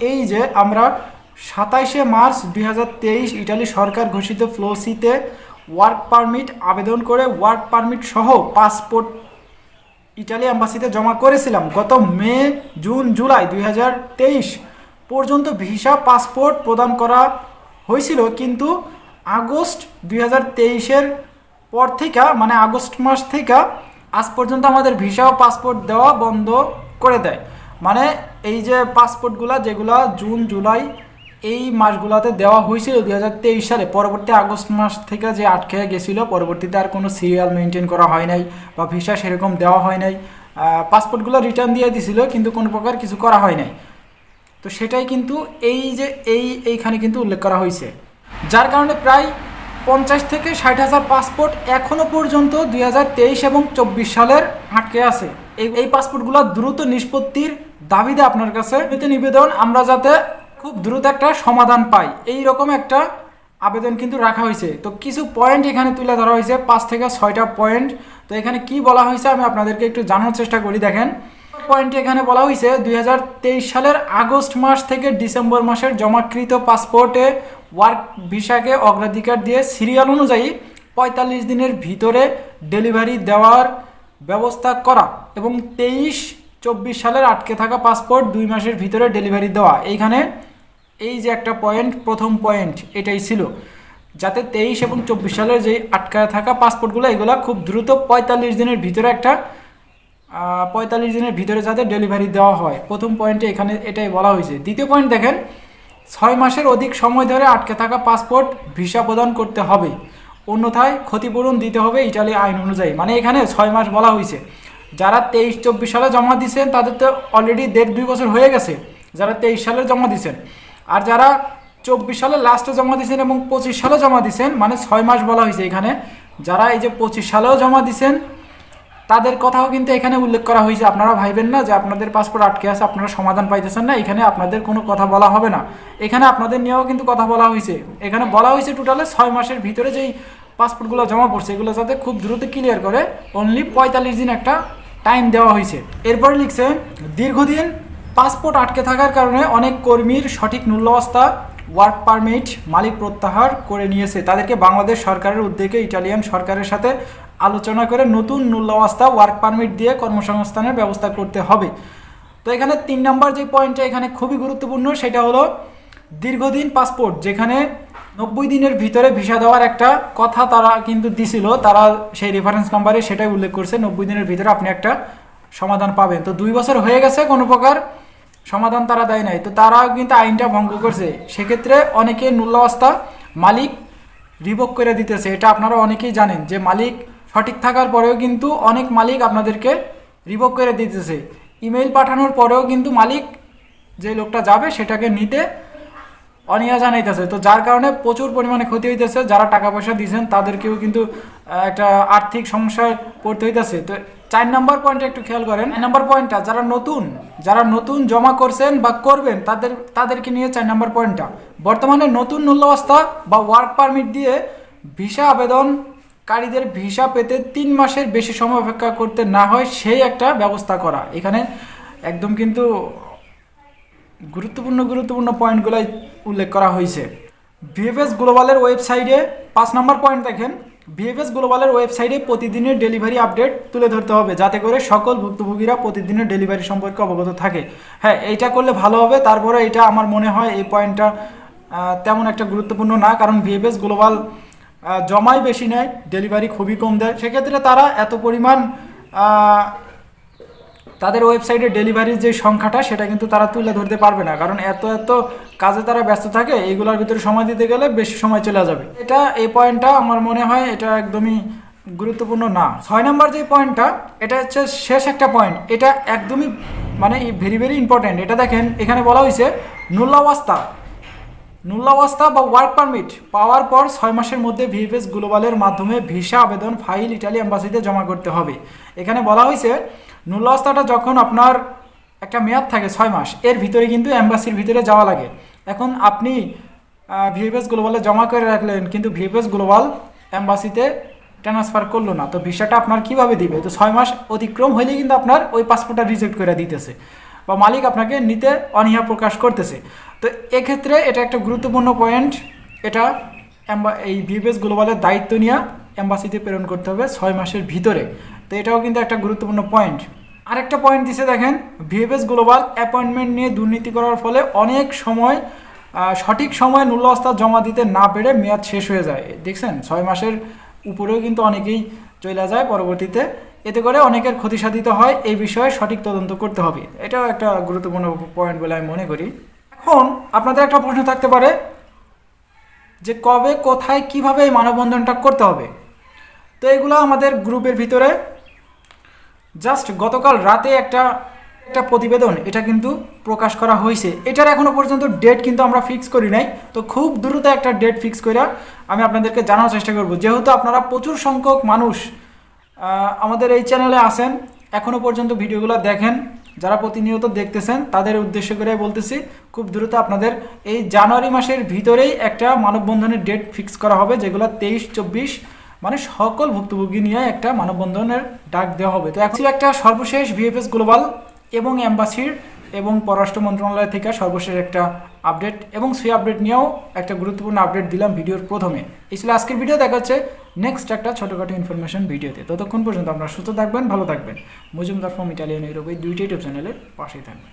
এই যে আমরা 27শে মার্চ 2023 ইটালি সরকার ঘোষিত ফ্লোসিতে ওয়ার্ক পারমিট আবেদন করে ওয়ার্ক পারমিট সহ পাসপোর্ট ইটালি অ্যাম্বাসিতে জমা করেছিলাম। গত মে, জুন, জুলাই 2023 পর্যন্ত ভিসা পাসপোর্ট প্রদান করা হয়েছিল, কিন্তু আগস্ট 2023-এর পর থেকে মানে আগস্ট মাস থেকে আজ পর্যন্ত আমাদের ভিসা ও পাসপোর্ট দেওয়া বন্ধ করে দেয়। মানে এই যে পাসপোর্টগুলা যেগুলা জুন, জুলাই এই মাসগুলোতে দেওয়া হয়েছিল 2023 সালে, পরবর্তী আগস্ট মাস থেকে যে আটকে গেছিলো, পরবর্তীতে আর কোনো সিরিয়াল মেনটেন করা হয় নাই বা ভিসা সেরকম দেওয়া হয় নাই। পাসপোর্টগুলো রিটার্ন দিয়ে দিছিল, কিন্তু কোনো প্রকার কিছু করা হয় নাই। তো সেটাই কিন্তু এই যে এইখানে কিন্তু উল্লেখ করা হয়েছে, যার কারণে প্রায় 50 থেকে 60,000 পাসপোর্ট এখনও পর্যন্ত 2023 এবং 24 সালের আটকে আছে। এই পাসপোর্টগুলো দ্রুত নিষ্পত্তির দাবিতে আপনার কাছে নিবেদন, আমরা যাতে খুব দ্রুত একটা সমাধান পাই, এই রকম একটা আবেদন কিন্তু রাখা হয়েছে। তো কিছু পয়েন্ট এখানে তুলে ধরা হয়েছে, 5 থেকে 6টা পয়েন্ট। তো এখানে কি বলা হয়েছে আমি আপনাদেরকে একটু জানার চেষ্টা করি। দেখেন, পয়েন্টে এখানে বলা হয়েছে 2023 সালের আগস্ট মাস থেকে ডিসেম্বর মাসের জমাকৃত পাসপোর্টে ওয়ার্ক ভিসাকে অগ্রাধিকার দিয়ে সিরিয়াল অনুযায়ী 45 দিনের ভিতরে ডেলিভারি দেওয়ার ব্যবস্থা করা এবং 23-24 সালের আটকে থাকা পাসপোর্ট 2 মাসের ভিতরে ডেলিভারি দেওয়া। এইখানে এই যে একটা পয়েন্ট, প্রথম পয়েন্ট এটাই ছিল, যাতে 23 এবং 24 সালের যে আটকায় থাকা পাসপোর্টগুলো এগুলো খুব দ্রুত 45 দিনের ভিতরে 45 দিনের ভিতরে যাতে ডেলিভারি দেওয়া হয়। প্রথম পয়েন্টে এখানে এটাই বলা হয়েছে। দ্বিতীয় পয়েন্ট দেখেন, 6 মাসের অধিক সময় ধরে আটকে থাকা পাসপোর্ট ভিসা প্রদান করতে হবে, অন্যথায় ক্ষতিপূরণ দিতে হবে ইটালি আইন অনুযায়ী। মানে এখানে 6 মাস বলা হয়েছে। যারা 23-24 সালে জমা দিয়েছেন তাদের তো অলরেডি 1.5-2 বছর হয়ে গেছে, যারা 23 সালে জমা দিয়েছেন। আর যারা 24 সালে লাস্টে জমা দিয়েছেন এবং 25 সালে জমা দিয়েছেন, মানে 6 মাস বলা হয়েছে এখানে। যারা এই যে 25 সালেও জমা দিয়েছেন তাদের কথাও কিন্তু এখানে উল্লেখ করা হয়েছে। আপনারা ভাইবেন না যে আপনাদের পাসপোর্ট আটকে আছে, আপনারা সমাধান পাইতেছেন না, এখানে আপনাদের কোনো কথা বলা হবে না। এখানে আপনাদের নিয়েও কিন্তু কথা বলা হয়েছে। এখানে বলা হয়েছে টোটালে 6 মাসের ভিতরে যেই পাসপোর্টগুলো জমা পড়ছে এগুলো যাতে খুব দ্রুত ক্লিয়ার করে অনলি 45 দিন একটা টাইম দেওয়া হয়েছে। এরপরে লিখছে, দীর্ঘদিন পাসপোর্ট আটকে থাকার কারণে অনেক কর্মীর সঠিক মূল্যাবস্থা ওয়ার্ক পারমিট মালিক প্রত্যাহার করে নিয়েছে। তাদেরকে বাংলাদেশ সরকারের উদ্যোগে ইটালিয়ান সরকারের সাথে আলোচনা করে নতুন মূল্যাবস্থা ওয়ার্ক পারমিট দিয়ে কর্মসংস্থানের ব্যবস্থা করতে হবে। তো এখানে 3 নম্বর যে পয়েন্টটা এখানে খুবই গুরুত্বপূর্ণ, সেটা হলো দীর্ঘদিন পাসপোর্ট, যেখানে 90 দিনের ভিতরে ভিসা দেওয়ার একটা কথা তারা কিন্তু দিছিল, তারা সেই রেফারেন্স নাম্বারে সেটাই উল্লেখ করছে 90 দিনের ভিতরে আপনি একটা সমাধান পাবেন। তো 2 বছর হয়ে গেছে, কোনো প্রকার সমাধান তারা দেয় নাই, তো তারাও কিন্তু আইনটা ভঙ্গ করছে। সেক্ষেত্রে অনেকে মূল্যাবস্থা মালিক রিভোক করে দিতেছে। এটা আপনারা অনেকেই জানেন যে মালিক সঠিক থাকার পরেও কিন্তু অনেক মালিক আপনাদেরকে রিভোক করে দিতেছে। ইমেইল পাঠানোর পরেও কিন্তু মালিক যে লোকটা যাবে সেটাকে নিতে অনীহা জানাইতেছে। তো যার কারণে প্রচুর পরিমাণে ক্ষতি হইতেছে। যারা টাকা পয়সা দিয়েছেন তাদেরকেও কিন্তু একটা আর্থিক সমস্যায় পড়তে হইতেছে। তো 4 নম্বর পয়েন্টটা একটু খেয়াল করেন। 4 নম্বর পয়েন্টটা যারা নতুন জমা করছেন বা করবেন তাদেরকে নিয়ে 4 নম্বর পয়েন্টটা, বর্তমানে নতুন মূল্যাবস্থা বা ওয়ার্ক পারমিট দিয়ে ভিসা আবেদনকারীদের ভিসা পেতে 3 মাসের বেশি সময় অপেক্ষা করতে না হয় সেই একটা ব্যবস্থা করা। এখানে একদম কিন্তু গুরুত্বপূর্ণ পয়েন্টগুলোই উল্লেখ করা হয়েছে। ভিএফএস গ্লোবালের ওয়েবসাইটে 5 নম্বর পয়েন্ট দেখেন, ভিএফএস গ্লোবালের ওয়েবসাইটে প্রতিদিনের ডেলিভারি আপডেট তুলে ধরতে হবে, যাতে করে সকল ভুক্তভোগীরা প্রতিদিনের ডেলিভারি সম্পর্কে অবগত থাকে। হ্যাঁ, এইটা করলে ভালো হবে। তারপরে এটা আমার মনে হয় এই পয়েন্টটা তেমন একটা গুরুত্বপূর্ণ না, কারণ ভিএফএস গ্লোবাল জমাই বেশি নেয়, ডেলিভারি খুবই কম দেয়। সেক্ষেত্রে তারা এত পরিমাণ তাদের ওয়েবসাইটে ডেলিভারির যে সংখ্যাটা সেটা কিন্তু তারা তুলে ধরতে পারবে না, কারণ এত কাজে তারা ব্যস্ত থাকে। এইগুলোর ভিতরে সময় দিতে গেলে বেশি সময় চলে যাবে। এই পয়েন্টটা আমার মনে হয় এটা একদমই গুরুত্বপূর্ণ না। 6 নম্বর যে পয়েন্টটা, এটা হচ্ছে শেষ একটা পয়েন্ট, এটা একদমই মানে ভেরি ইম্পর্টেন্ট। এটা দেখেন, এখানে বলা হয়েছে মূল্যাবস্থা বা ওয়ার্ক পারমিট পাওয়ার পর 6 মাসের মধ্যে ভিএফএস গ্লোবালের মাধ্যমে ভিসা আবেদন ফাইল ইটালি অ্যাম্বাসিতে জমা করতে হবে। এখানে বলা হয়েছে মূল্যাবস্থাটা যখন আপনার একটা মেয়াদ থাকে 6 মাস, এর ভিতরে কিন্তু অ্যাম্বাসির ভিতরে যাওয়া লাগে। এখন আপনি ভিএফএস গ্লোবালে জমা করে রাখলেন, কিন্তু ভিএফএস গ্লোবাল অ্যাম্বাসিতে ট্রান্সফার করলো না, তো ভিসাটা আপনার কিভাবে দিবে? তো 6 মাস অতিক্রম হইলে কিন্তু আপনার ওই পাসপোর্টটা রিজেক্ট করে দিতেছে। বা মালিক আপনাকে নিতে অনীহা প্রকাশ করতেছে। তো এক্ষেত্রে এটা একটা গুরুত্বপূর্ণ পয়েন্ট, এটা এই ভিএফএস গ্লোবালের দায়িত্ব নিয়ে এম্বাসিতে প্রেরণ করতে হবে 6 মাসের ভিতরে। তো এটাও কিন্তু একটা গুরুত্বপূর্ণ পয়েন্ট। আরেকটা পয়েন্ট দিছে দেখেন, ভিএফএস গ্লোবাল অ্যাপয়েন্টমেন্ট নিয়ে দুর্নীতি করার ফলে অনেক সময় সঠিক সময়ে নুল্যস্তা জমা দিতে না পেরে মেয়াদ শেষ হয়ে যায়। দেখছেন 6 মাসের উপরেও কিন্তু অনেকেই চলে যায় পরবর্তীতে, এতে করে অনেকের ক্ষতিসাধিত হয়। এই বিষয়ে সঠিক তদন্ত করতে হবে, এটাও একটা গুরুত্বপূর্ণ পয়েন্ট বলে আমি মনে করি। এখন আপনাদের একটা প্রশ্ন থাকতে পারে যে কবে, কোথায়, কিভাবে এই মানববন্ধনটা করতে হবে। তো এগুলো আমাদের গ্রুপের ভিতরে জাস্ট গতকাল রাতে একটা প্রতিবেদন এটা কিন্তু প্রকাশ করা হয়েছে। এটার এখনো পর্যন্ত ডেট কিন্তু আমরা ফিক্স করি নাই। তো খুব দ্রুত একটা ডেট ফিক্স করে আমি আপনাদেরকে জানার চেষ্টা করব। যেহেতু আপনারা প্রচুর সংখ্যক মানুষ আমাদের এই চ্যানেলে আসেন, এখনো পর্যন্ত ভিডিওগুলো দেখেন, যারা প্রতিনিয়ত দেখতেছেন তাদের উদ্দেশ্য করে বলতেছি, খুব দ্রুত আপনাদের এই জানুয়ারি মাসের ভিতরেই একটা মানববন্ধনের ডেট ফিক্স করা হবে, যেগুলো 23-24 মানে সকল ভুক্তভোগী নিয়ে একটা মানববন্ধনের ডাক দেওয়া হবে। তো এখন একটা সর্বশেষ ভিএফএস গ্লোবাল এবং এম্বাসির এবং পররাষ্ট্র মন্ত্রণালয় থেকে সর্বশেষ একটা আপডেট এবং সেই আপডেট নিয়েও একটা গুরুত্বপূর্ণ আপডেট দিলাম ভিডিওর প্রথমে। এই ছিল আজকের ভিডিও, দেখা হচ্ছে নেক্সট একটা ছোটোখাটো ইনফরমেশন ভিডিওতে। ততক্ষণ পর্যন্ত আপনারা সুস্থ থাকবেন, ভালো থাকবেন। মজুমদার ফ্রম ইটালিয়ান ইউরোপ এই 2টি ইউটিউব চ্যানেলের পাশেই থাকবেন।